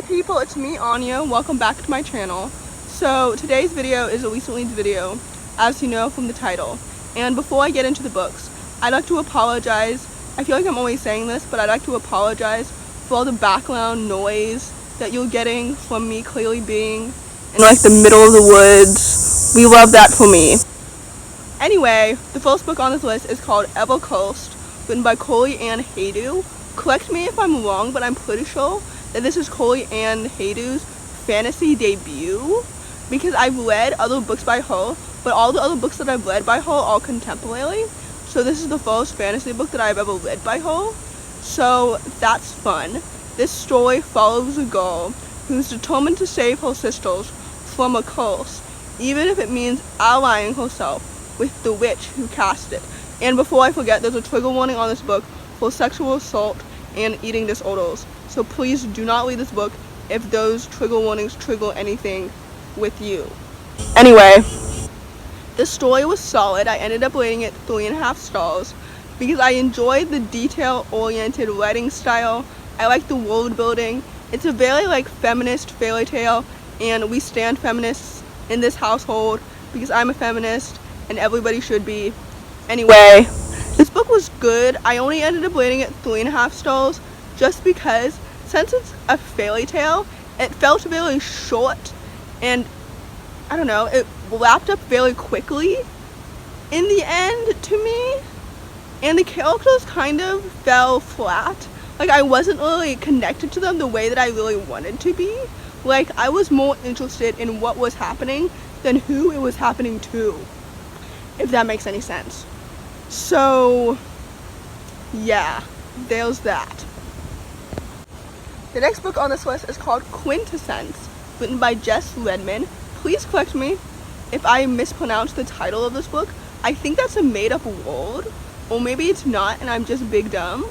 Hi people, it's me Anja. Welcome back to my channel. So today's video is a recent leads video, as you know from the title. And before I get into the books, I'd like to apologize. I feel like I'm always saying this, but I'd like to apologize for all the background noise that you're getting from me clearly being in like the middle of the woods. We love that for me. Anyway, the first book on this list is called Eva Coast, written by and Haydu. Correct me if I'm wrong, but I'm pretty sure that this is and Haydu's fantasy debut, because I've read other books by her, but all the other books that I've read by her are contemporary. So this is the first fantasy book that I've ever read by her. So that's fun. This story follows a girl who's determined to save her sisters from a curse, even if it means allying herself with the witch who cast it. And before I forget, there's a trigger warning on this book for sexual assault and eating disorders. So please do not read this book if those trigger warnings trigger anything with you. Anyway, this story was solid. I ended up rating it 3.5 stars because I enjoyed the detail-oriented writing style. I like the world building. It's a very like feminist fairy tale, and we stand feminists in this household because I'm a feminist and everybody should be. Anyway, this book was good. I only ended up rating it 3.5 stars just because since it's a fairy tale, it felt very short and I don't know, it wrapped up very quickly in the end to me, and the characters kind of fell flat. Like I wasn't really connected to them the way that I really wanted to be. Like I was more interested in what was happening than who it was happening to, if that makes any sense. So yeah, there's that. The next book on this list is called Quintessence, written by Jess Redman. Please correct me if I mispronounce the title of this book. I think that's a made-up word, or maybe it's not and I'm just big dumb,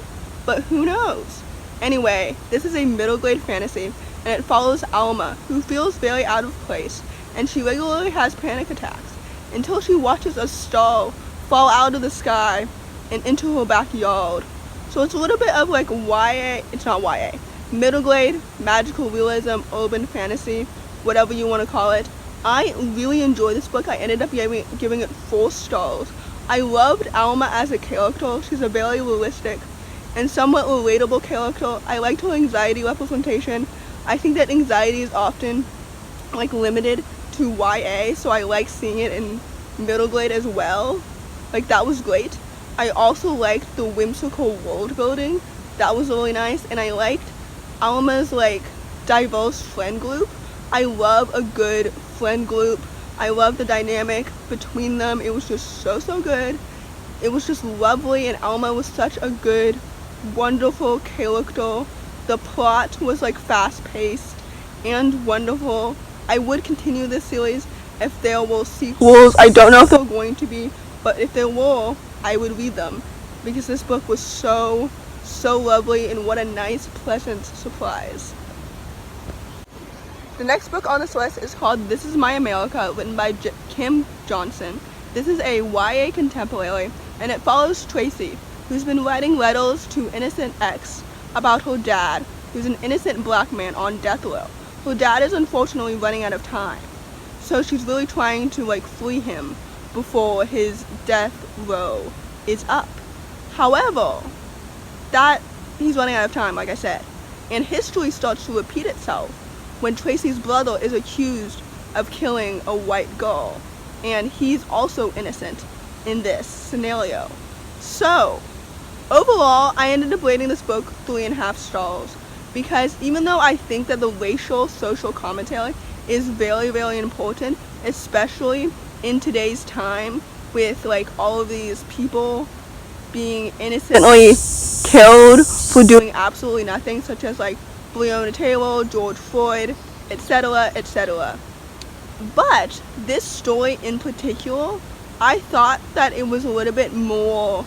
but who knows. Anyway, this is a middle grade fantasy, and it follows Alma, who feels very out of place, and she regularly has panic attacks until she watches a star fall out of the sky and into her backyard. So it's a little bit of like YA, it's not YA, middle grade, magical realism, urban fantasy, whatever you want to call it. I really enjoyed this book. I ended up giving it 4 stars. I loved Alma as a character. She's a very realistic and somewhat relatable character. I liked her anxiety representation. I think that anxiety is often like limited to YA, so I like seeing it in middle grade as well. Like that was great. I also liked the whimsical world building. That was really nice, and I liked Alma's like diverse friend group. I love a good friend group. I love the dynamic between them. It was just so good. It was just lovely, and Alma was such a good, wonderful character. The plot was like fast-paced and wonderful. I would continue this series if there were sequels. I don't know if there are going to be, but if there were, I would read them because this book was so lovely, and what a nice, pleasant surprise. The next book on this list is called This Is My America, written by Kim Johnson. This is a YA contemporary, and it follows Tracy, who's been writing letters to innocent ex about her dad, who's an innocent black man on death row. Her dad is unfortunately running out of time, so she's really trying to like free him before his death row is up. However, that he's running out of time, like I said, and history starts to repeat itself when Tracy's brother is accused of killing a white girl, and he's also innocent in this scenario. So overall, I ended up rating this book 3.5 stars because even though I think that the racial social commentary is very important, especially in today's time with like all of these people being innocently killed for doing absolutely nothing, such as like Breonna Taylor, George Floyd, etc., etc. But this story in particular, I thought that it was a little bit more,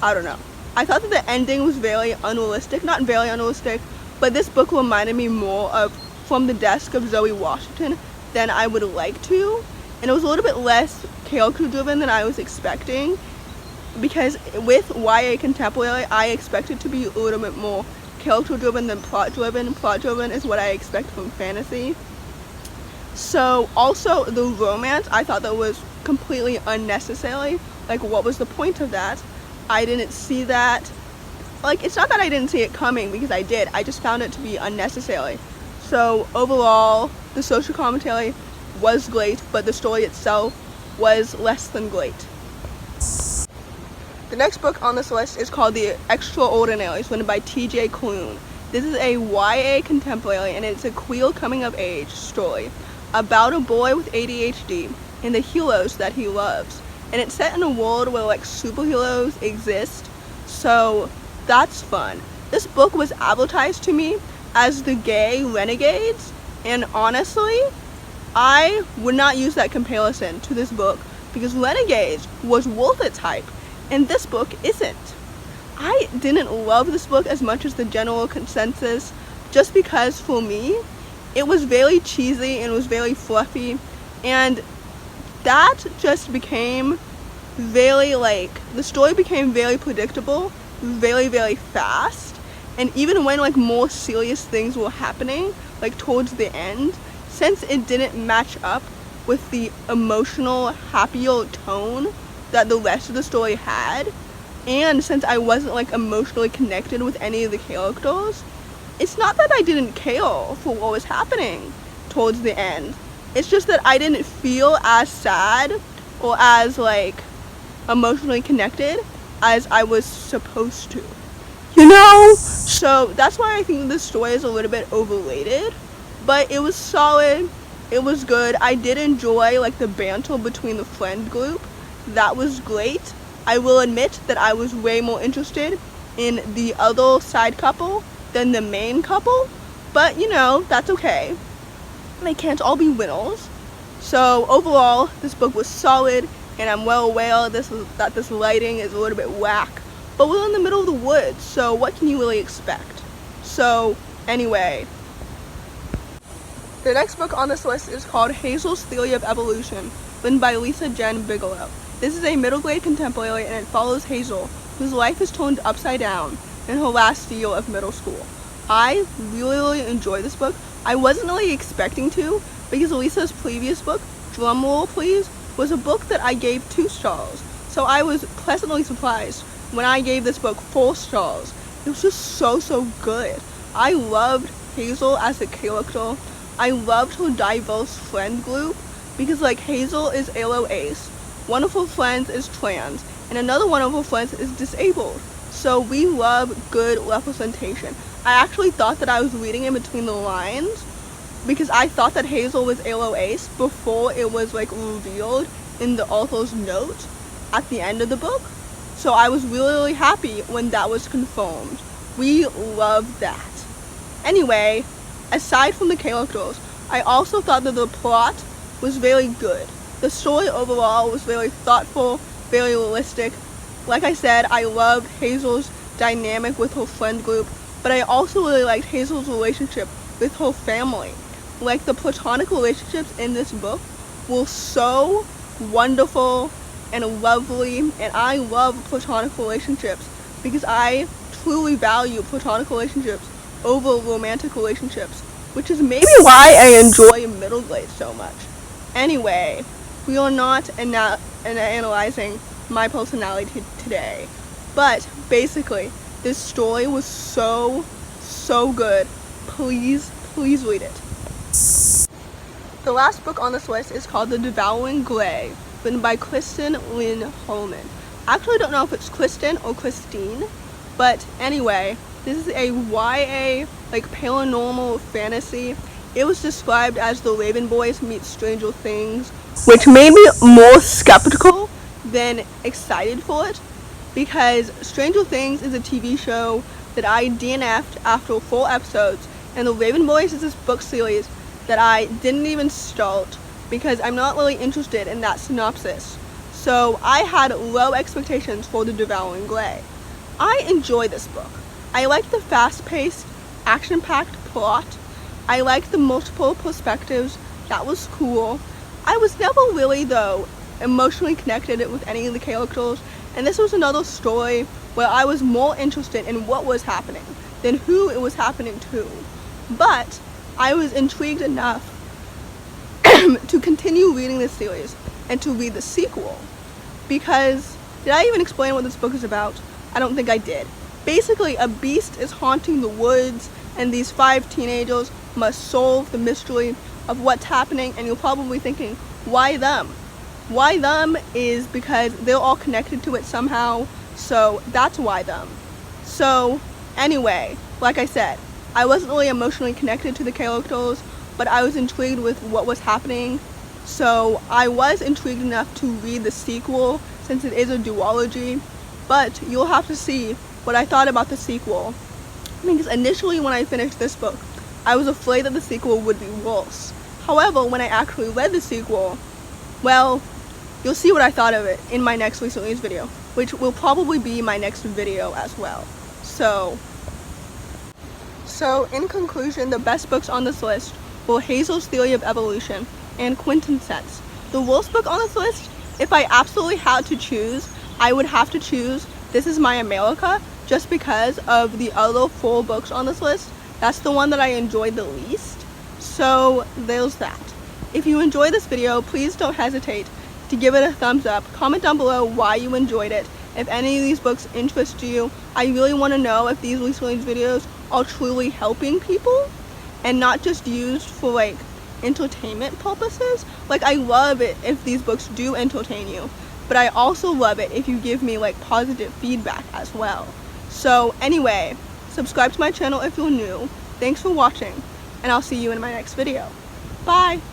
I don't know. I thought that the ending was very unrealistic. Not very unrealistic, but this book reminded me more of From the Desk of Zoe Washington than I would like to. And it was a little bit less character driven than I was expecting, because with YA contemporary, I expect it to be a little bit more character driven than plot driven. Plot driven is what I expect from fantasy. So also the romance, I thought that was completely unnecessary. Like, what was the point of that? I didn't see that. Like, it's not that I didn't see it coming, because I did. I just found it to be unnecessary. So overall, the social commentary was great, but the story itself was less than great. The next book on this list is called The Extraordinaries, written by TJ Klune. This is a YA contemporary, and it's a queer coming-of-age story about a boy with ADHD and the heroes that he loves. And it's set in a world where, like, superheroes exist, so that's fun. This book was advertised to me as the gay renegades, and honestly, I would not use that comparison to this book, because Renegades was worth its hype, and this book isn't. I didn't love this book as much as the general consensus, just because for me, it was very cheesy and was very fluffy, and that just became very, like, the story became very predictable, very, very fast, and even when, like, more serious things were happening, like, towards the end, since it didn't match up with the emotional, happier tone that the rest of the story had, and since I wasn't, like, emotionally connected with any of the characters, it's not that I didn't care for what was happening towards the end. It's just that I didn't feel as sad or as, like, emotionally connected as I was supposed to. You know? So that's why I think this story is a little bit overrated, but it was solid. It was good. I did enjoy, like, the banter between the friend group. That was great. I will admit that I was way more interested in the other side couple than the main couple, but you know, that's okay. They can't all be winners. So overall, this book was solid, and I'm well aware that this lighting is a little bit whack, but we're in the middle of the woods, so what can you really expect? So anyway, the next book on this list is called Hazel's Theory of Evolution, written by Jenn Bigelow. This is a middle grade contemporary, and it follows Hazel, whose life is turned upside down in her last year of middle school. I really enjoyed this book. I wasn't really expecting to, because Lisa's previous book, drumroll please, was a book that I gave 2 stars. So I was pleasantly surprised when I gave this book 4 stars. It was just so good. I loved Hazel as a character. I loved her diverse friend group, because, like, Hazel is aloe ace, one of her friends is trans, and another one of her friends is disabled. So we love good representation. I actually thought that I was reading in between the lines, because I thought that Hazel was aloe ace before it was, like, revealed in the author's note at the end of the book. So I was really happy when that was confirmed. We love that. Anyway, aside from the characters, I also thought that the plot was very good. The story overall was very thoughtful, very realistic. Like I said, I loved Hazel's dynamic with her friend group, but I also really liked Hazel's relationship with her family. Like, the platonic relationships in this book were so wonderful and lovely, and I love platonic relationships because I truly value platonic relationships over romantic relationships, which is maybe why I enjoy middle grade so much. Anyway, we are not analyzing my personality today, but basically, this story was so good. Please read it. The last book on this list is called The Devouring Gray, written by Lynn Herman. I actually don't know if it's Kristen or Christine, but anyway, this is a YA, like, paranormal fantasy. It was described as the Raven Boys meet Stranger Things, which made me more skeptical than excited for it, because Stranger Things is a TV show that I DNF'd after 4 episodes, and the Raven Boys is this book series that I didn't even start because I'm not really interested in that synopsis. So I had low expectations for The Devouring Gray. I enjoy this book. I like the fast-paced, action-packed plot. I like the multiple perspectives. That was cool. I was never really, though, emotionally connected with any of the characters, and this was another story where I was more interested in what was happening than who it was happening to. But I was intrigued enough to continue reading this series and to read the sequel, because, did I even explain what this book is about? I don't think I did. Basically, a beast is haunting the woods, and these 5 teenagers must solve the mystery of what's happening, and you're probably thinking, why them? Why them is because they're all connected to it somehow, so that's why them. So, anyway, like I said, I wasn't really emotionally connected to the characters, but I was intrigued with what was happening, so I was intrigued enough to read the sequel, since it is a duology, but you'll have to see what I thought about the sequel, because initially when I finished this book, I was afraid that the sequel would be worse. However, when I actually read the sequel, well, you'll see what I thought of it in my next Recently's video, which will probably be my next video as well. So in conclusion, the best books on this list were Hazel's Theory of Evolution and Quintessence. The worst book on this list, if I absolutely had to choose, I would have to choose This Is My America, just because of the other 4 books on this list. That's the one that I enjoyed the least. So there's that. If you enjoyed this video, please don't hesitate to give it a thumbs up. Comment down below why you enjoyed it. If any of these books interest you, I really want to know if these Recently's videos are truly helping people and not just used for like entertainment purposes. Like, I love it if these books do entertain you, but I also love it if you give me like positive feedback as well. So anyway, subscribe to my channel if you're new. Thanks for watching, and I'll see you in my next video. Bye!